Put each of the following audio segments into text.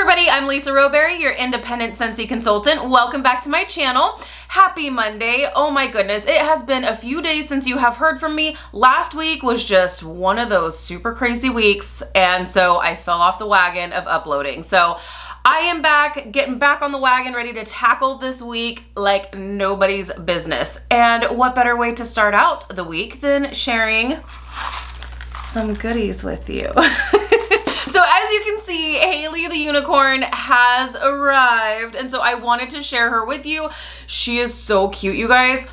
everybody, I'm Lisa Rowberry, your independent Scentsy consultant. Welcome back to my channel. Happy Monday. Oh my goodness, it has been a few days since you have heard from me. Last week was just one of those super crazy weeks, and so I fell off the wagon of uploading. So I am back, getting back on the wagon, ready to tackle this week like nobody's business. And what better way to start out the week than sharing some goodies with you. So as you can see, Halley the Unicorn has arrived, and so I wanted to share her with you. She is so cute, you guys,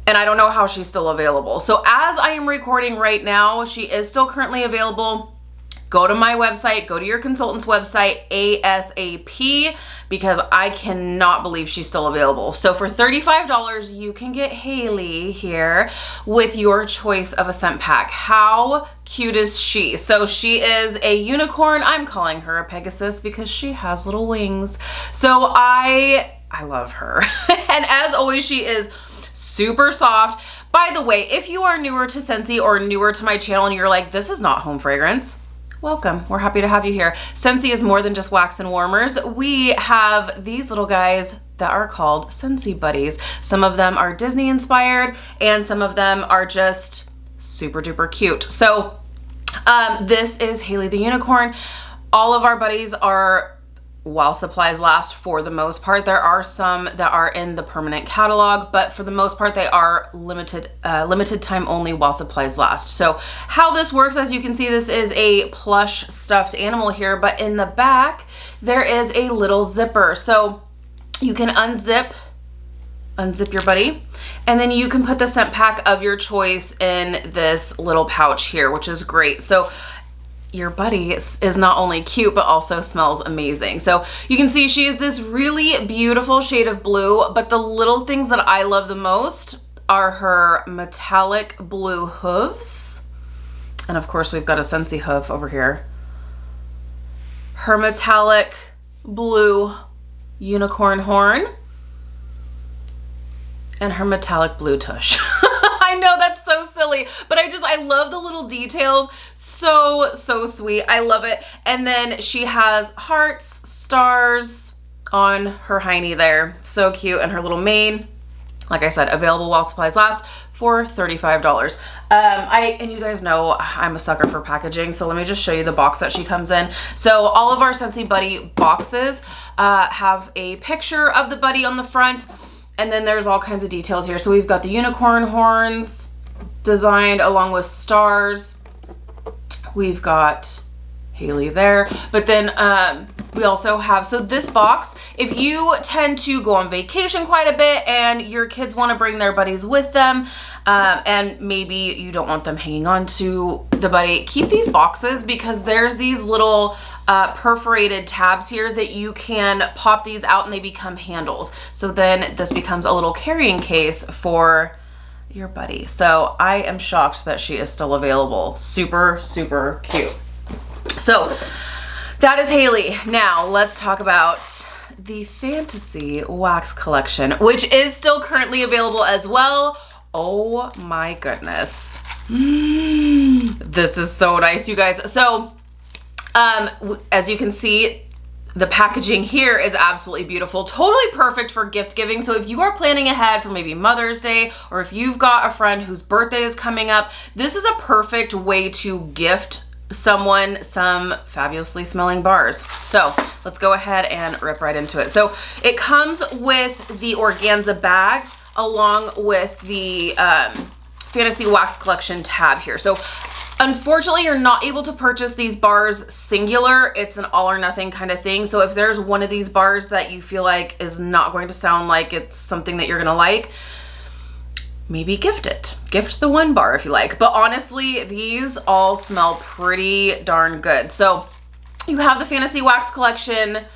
and I don't know how she's still available. So as I am recording right now, she is still currently available. Go to my website, go to your consultant's website ASAP, because I cannot believe she's still available. So for $35, you can get Halley here with your choice of a scent pack. How cute is she? So she is a unicorn. I'm calling her a Pegasus because she has little wings. So I love her. And as always, she is super soft. By the way, if you are newer to Scentsy or newer to my channel and you're like, this is not home fragrance, welcome. We're happy to have you here. Scentsy is more than just wax and warmers. We have these little guys that are called Scentsy Buddies. Some of them are Disney inspired and some of them are just super duper cute. So this is Halley the Unicorn. All of our buddies are while supplies last for the most part. There are some that are in the permanent catalog, but for the most part they are limited time only while supplies last. So how this works, as you can see, this is a plush stuffed animal here, but in the back there is a little zipper. So you can unzip your buddy, and then you can put the scent pack of your choice in this little pouch here, which is great. So your buddy is not only cute, but also smells amazing. So you can see she is this really beautiful shade of blue, but the little things that I love the most are her metallic blue hooves. And of course, we've got a Scentsy hoof over here. Her metallic blue unicorn horn. And her metallic blue tush. I know that's so silly, but I love the little details. So sweet. I love it. And then she has hearts, stars on her hiney there. So cute. And her little mane, like I said, available while supplies last for $35. And you guys know I'm a sucker for packaging, so let me just show you the box that she comes in. So all of our Scentsy Buddy boxes have a picture of the buddy on the front, and then there's all kinds of details here. So we've got the unicorn horns designed along with stars. We've got Halley there. But then we also have, so this box, if you tend to go on vacation quite a bit and your kids want to bring their buddies with them, and maybe you don't want them hanging on to the buddy, keep these boxes, because there's these little perforated tabs here that you can pop these out and they become handles. So then this becomes a little carrying case for your buddy. So I am shocked that she is still available. Super cute. So that is Halley. Now let's talk about the Fantasy Wax Collection, which is still currently available as well. Oh my goodness. This is so nice, you guys. So as you can see, the packaging here is absolutely beautiful, totally perfect for gift giving. So if you are planning ahead for maybe Mother's Day, or if you've got a friend whose birthday is coming up, this is a perfect way to gift someone some fabulously smelling bars. So let's go ahead and rip right into it. So it comes with the organza bag along with the Fantasy Wax Collection tab here. So unfortunately, you're not able to purchase these bars singular. It's an all or nothing kind of thing. So if there's one of these bars that you feel like is not going to sound like it's something that you're gonna like, maybe gift it. Gift the one bar if you like. But honestly, these all smell pretty darn good. So you have the Fantasy Wax Collection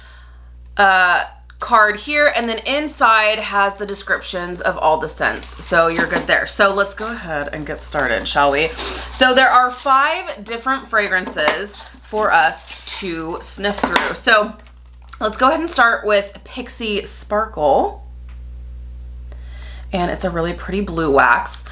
card here, and then inside has the descriptions of all the scents. So you're good there. So let's go ahead and get started, shall we? So there are 5 different fragrances for us to sniff through. So let's go ahead and start with Pixie Sparkle. And it's a really pretty blue wax.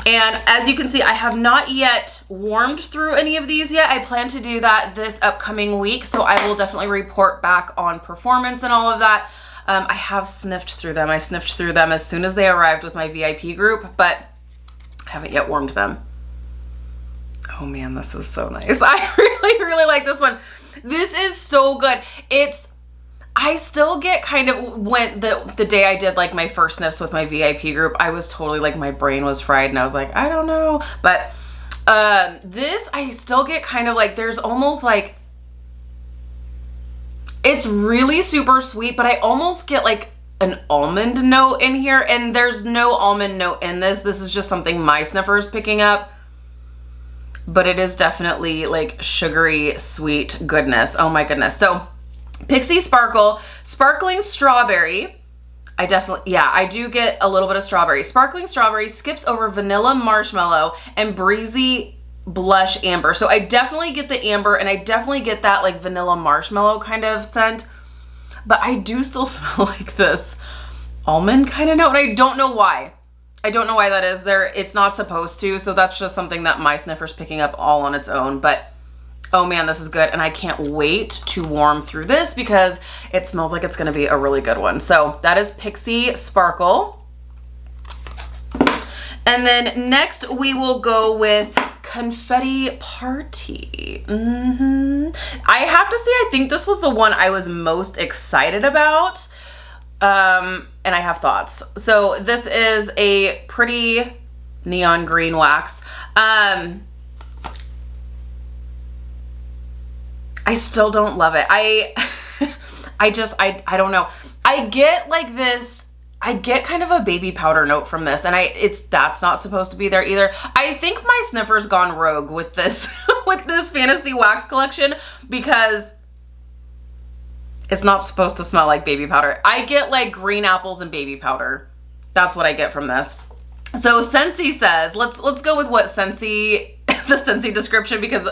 And as you can see, I have not yet warmed through any of these yet. I plan to do that this upcoming week, so I will definitely report back on performance and all of that. I have sniffed through them. I sniffed through them as soon as they arrived with my VIP group, but I haven't yet warmed them. Oh man, this is so nice. I really, really like this one. This is so good. I still get kind of, when the day I did like my first sniffs with my VIP group, I was totally like, my brain was fried and I was like, I don't know. But this, I still get kind of like, there's almost like, it's really super sweet, but I almost get like an almond note in here, and there's no almond note in this. This is just something my sniffer is picking up, but it is definitely like sugary, sweet goodness. Oh my goodness. So Pixie Sparkle, Sparkling Strawberry. I do get a little bit of strawberry. Sparkling Strawberry skips over Vanilla Marshmallow and Breezy Blush Amber. So I definitely get the amber, and I definitely get that like vanilla marshmallow kind of scent, but I do still smell like this almond kind of note, and I don't know why. I don't know why that is there. It's not supposed to, so that's just something that my sniffer's picking up all on its own. But oh man, this is good, and I can't wait to warm through this because it smells like it's gonna be a really good one. So that is Pixie Sparkle. And then next we will go with Confetti Party. I have to say, I think this was the one I was most excited about. And I have thoughts. So this is a pretty neon green wax. I still don't love it. I don't know. I get like this, I get kind of a baby powder note from this, and that's not supposed to be there either. I think my sniffer's gone rogue with this, with this fantasy wax collection, because it's not supposed to smell like baby powder. I get like green apples and baby powder. That's what I get from this. So Scentsy says, let's go with what Scentsy, the Scentsy description, because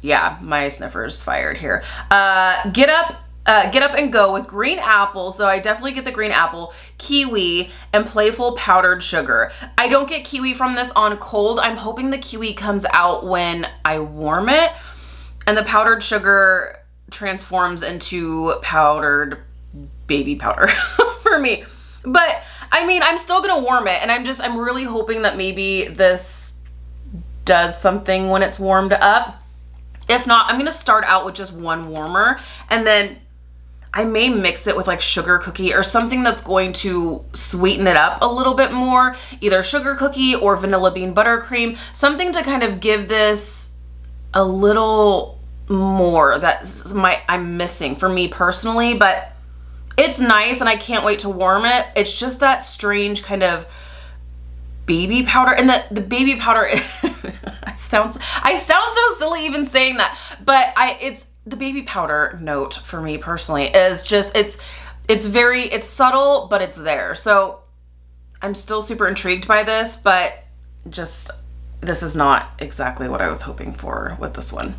yeah, my sniffer's fired here. Get up and go with green apple. So I definitely get the green apple, kiwi, and playful powdered sugar. I don't get kiwi from this on cold. I'm hoping the kiwi comes out when I warm it, and the powdered sugar transforms into powdered baby powder for me. But I mean, I'm still gonna warm it, and I'm really hoping that maybe this does something when it's warmed up. If not, I'm gonna start out with just one warmer, and then I may mix it with like sugar cookie or something that's going to sweeten it up a little bit more, either sugar cookie or vanilla bean buttercream, something to kind of give this a little more that I'm missing for me personally. But it's nice, and I can't wait to warm it. It's just that strange kind of baby powder, and the baby powder I sound so silly even saying that, but it's the baby powder note for me personally is just, it's subtle, but it's there. So I'm still super intrigued by this, but just, this is not exactly what I was hoping for with this one.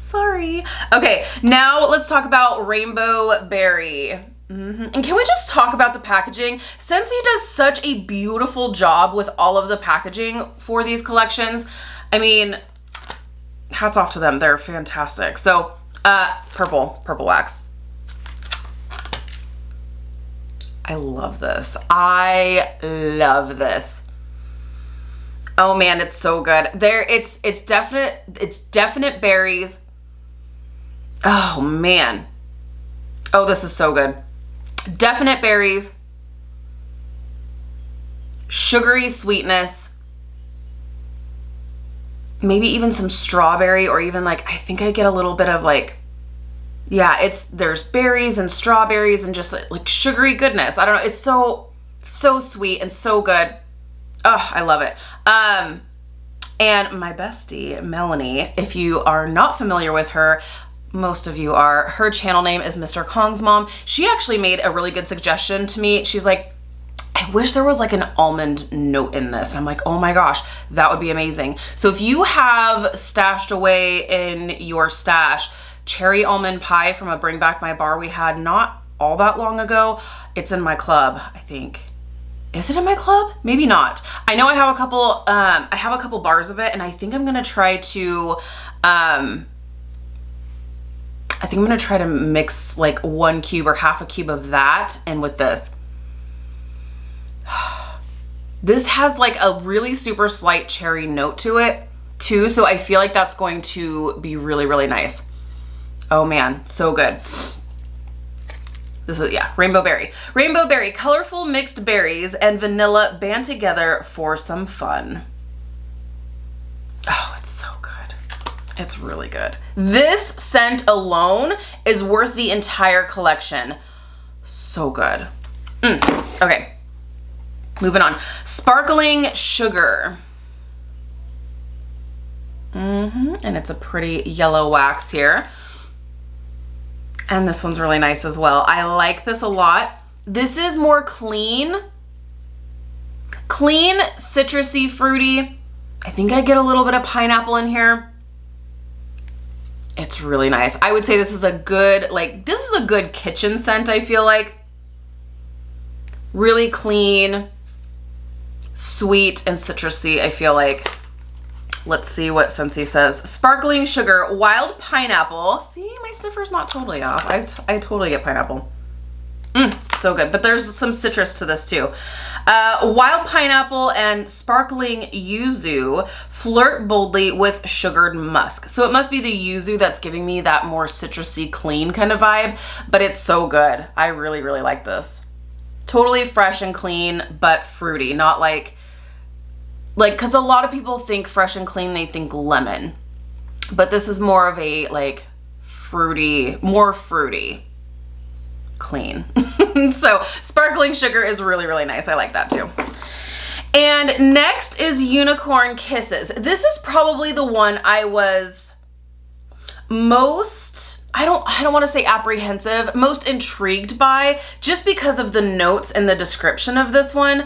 Sorry. Okay, now let's talk about Rainbow Berry. And can we just talk about the packaging? Scentsy does such a beautiful job with all of the packaging for these collections. I mean, hats off to them. They're fantastic. So, purple wax. I love this. I love this. Oh man, it's so good. It's definite berries. Oh man. Oh, this is so good. Definite berries, sugary sweetness, maybe even some strawberry, or even like, I think I get a little bit of like, yeah, there's berries and strawberries and just like sugary goodness. I don't know. It's so sweet and so good. Oh, I love it. And my bestie, Melanie, if you are not familiar with her, most of you are. Her channel name is Mr. Kong's Mom. She actually made a really good suggestion to me. She's like, I wish there was like an almond note in this. And I'm like, oh my gosh, that would be amazing. So if you have stashed away in your stash cherry almond pie from a Bring Back My Bar we had not all that long ago, it's in my club, I think. Is it in my club? Maybe not. I know I have a couple bars of it, and I think I'm gonna try to mix like 1 cube or half a cube of that in with this. This has like a really super slight cherry note to it too, so I feel like that's going to be really, really nice. Oh man, so good. This is, yeah, rainbow berry. Rainbow berry, colorful mixed berries and vanilla band together for some fun. Oh, it's so good. It's really good. This scent alone is worth the entire collection. So good. Okay, moving on. Sparkling sugar. And it's a pretty yellow wax here. And this one's really nice as well. I like this a lot. This is more clean, citrusy, fruity. I think I get a little bit of pineapple in here. It's really nice. I would say this is a good, this is a good kitchen scent, I feel like. Really clean, sweet, and citrusy, I feel like. Let's see what Scentsy says. Sparkling sugar, wild pineapple. See, my sniffer's not totally off. I totally get pineapple. So good, but there's some citrus to this too. Wild pineapple and sparkling yuzu flirt boldly with sugared musk. So it must be the yuzu that's giving me that more citrusy, clean kind of vibe, but it's so good. I really, really like this. Totally fresh and clean, but fruity, not like, because a lot of people think fresh and clean, they think lemon, but this is more of a like fruity, more fruity, clean. So sparkling sugar is really, really nice. I like that too. And next is Unicorn Kisses. This is probably the one I was most, I don't want to say apprehensive, most intrigued by, just because of the notes and the description of this one.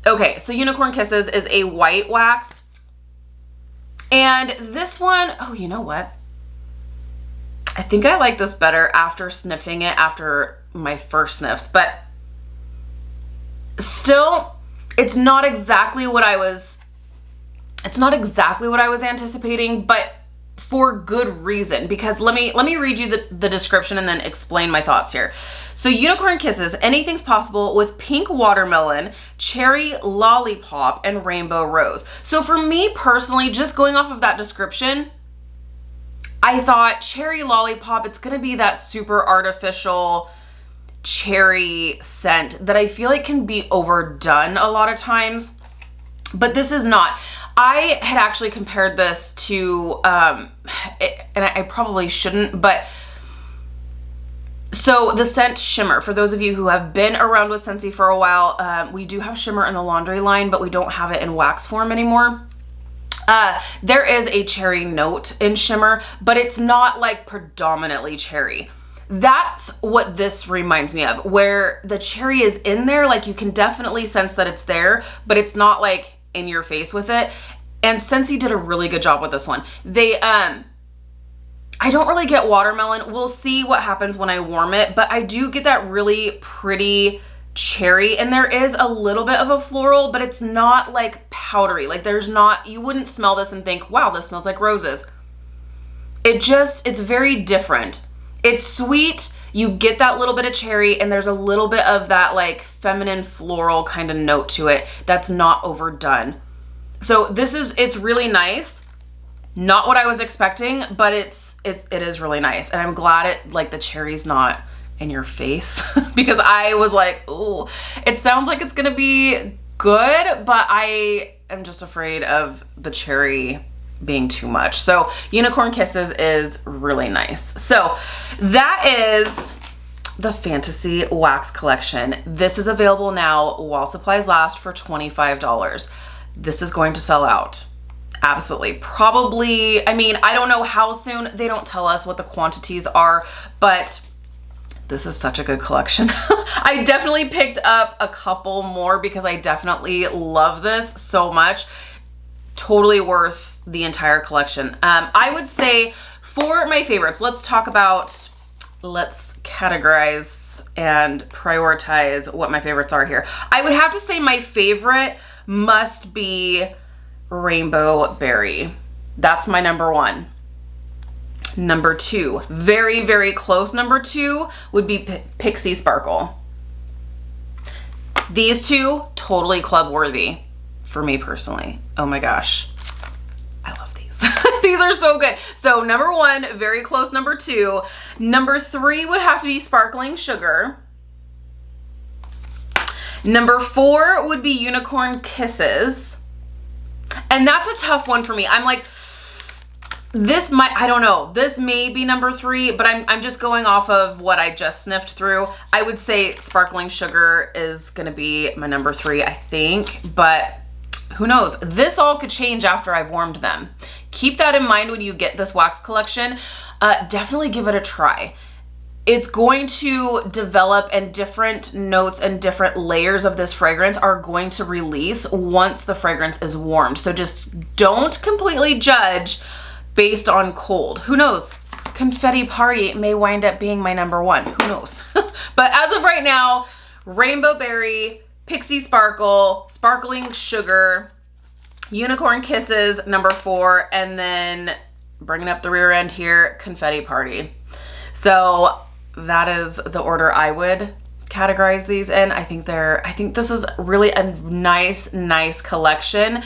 Okay, so Unicorn Kisses is a white wax. And this one, oh, you know what? I think I like this better after sniffing it after my first sniffs, but still, it's not exactly what I was anticipating, but for good reason, because let me read you the description and then explain my thoughts here. So Unicorn Kisses, anything's possible with pink watermelon, cherry lollipop, and rainbow rose. So for me personally, just going off of that description, I thought cherry lollipop, it's gonna be that super artificial cherry scent that I feel like can be overdone a lot of times, but this is not. I had actually compared this to, and I probably shouldn't, but so the scent Shimmer, for those of you who have been around with Scentsy for a while, we do have Shimmer in the laundry line, but we don't have it in wax form anymore. There is a cherry note in Shimmer, but it's not like predominantly cherry. That's what this reminds me of, where the cherry is in there, like you can definitely sense that it's there, but it's not like in your face with it. And Scentsy did a really good job with this one. They, I don't really get watermelon. We'll see what happens when I warm it, but I do get that really pretty cherry, and there is a little bit of a floral, but it's not like powdery. Like there's not, you wouldn't smell this and think, wow, this smells like roses. It's very different. It's sweet. You get that little bit of cherry, and there's a little bit of that like feminine floral kind of note to it that's not overdone. So it's really nice. Not what I was expecting, but it is really nice. And I'm glad the cherry's not in your face because I was like, oh, it sounds like it's gonna be good, but I am just afraid of the cherry being too much. So Unicorn Kisses is really nice. So that is the Fantasy Wax Collection. This is available now while supplies last for $25. This is going to sell out. Absolutely. Probably, I mean, I don't know how soon. They don't tell us what the quantities are, but this is such a good collection. I definitely picked up a couple more because I definitely love this so much. Totally worth the entire collection. I would say for my favorites, let's talk about let's categorize and prioritize what my favorites are here. I would have to say my favorite must be Rainbow Berry. That's my number one. Number two, very, very close number two would be Pixie Sparkle. These two, totally club worthy for me personally. Oh my gosh. I love these. These are so good. So number one, very close number two. Number three would have to be Sparkling Sugar. Number four would be Unicorn Kisses. And that's a tough one for me. I'm like, this might, I don't know, this may be number three, but I'm just going off of what I just sniffed through. I would say Sparkling Sugar is gonna be my number three, I think, but who knows? This all could change after I've warmed them. Keep that in mind when you get this wax collection. Definitely give it a try. It's going to develop, and different notes and different layers of this fragrance are going to release once the fragrance is warmed. So just don't completely judge based on cold. Who knows? Confetti Party may wind up being my number one. Who knows? But as of right now, Rainbow Berry, Pixie Sparkle, Sparkling Sugar, Unicorn Kisses, number four, and then bringing up the rear end here, Confetti Party. So that is the order I would categorize these in. I think this is really a nice collection.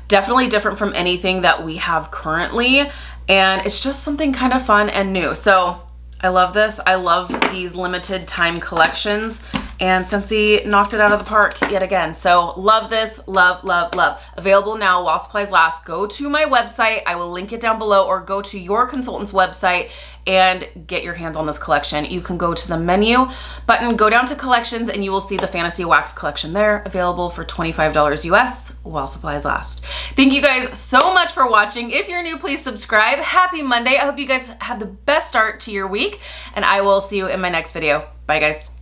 Definitely different from anything that we have currently, and it's just something kind of fun and new. So I love this. I love these limited time collections, and Scentsy knocked it out of the park yet again. So love this, love. Available now while supplies last. Go to my website. I will link it down below, or go to your consultant's website and get your hands on this collection. You can go to the menu button, go down to collections, and you will see the Fantasy Wax collection there, available for $25 US while supplies last. Thank you guys so much for watching. If you're new, please subscribe. Happy Monday. I hope you guys have the best start to your week, and I will see you in my next video. Bye guys.